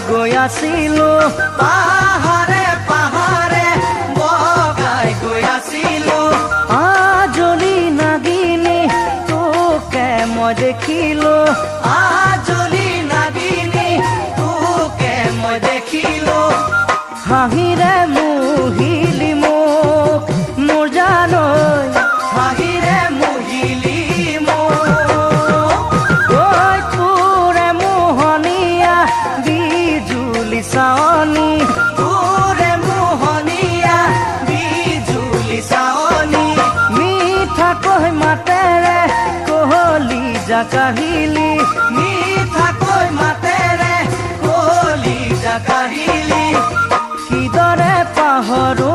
গৈ আছিলো পাহাৰে পাহাৰে বগাই গৈ আছিলো আজলি নাগিনী তোকে মই দেখিলো আজলি নাগিনী তোকে মই দেখিলো হাঁহিৰে মুহিলি মোক মোৰ জানৈ হাঁহিৰে মুহিলি মোক ঐ তোৰে মোহনীয়া বিজুলি চাৱনী তোৰে মোহনীয়া বিজুলি চাৱনী মিঠাকৈ মাতেৰে কোহলি জাকাহিলি মিঠাকৈ মাতেৰে কোহলি জাকাহিলি কিদৰে পাহৰো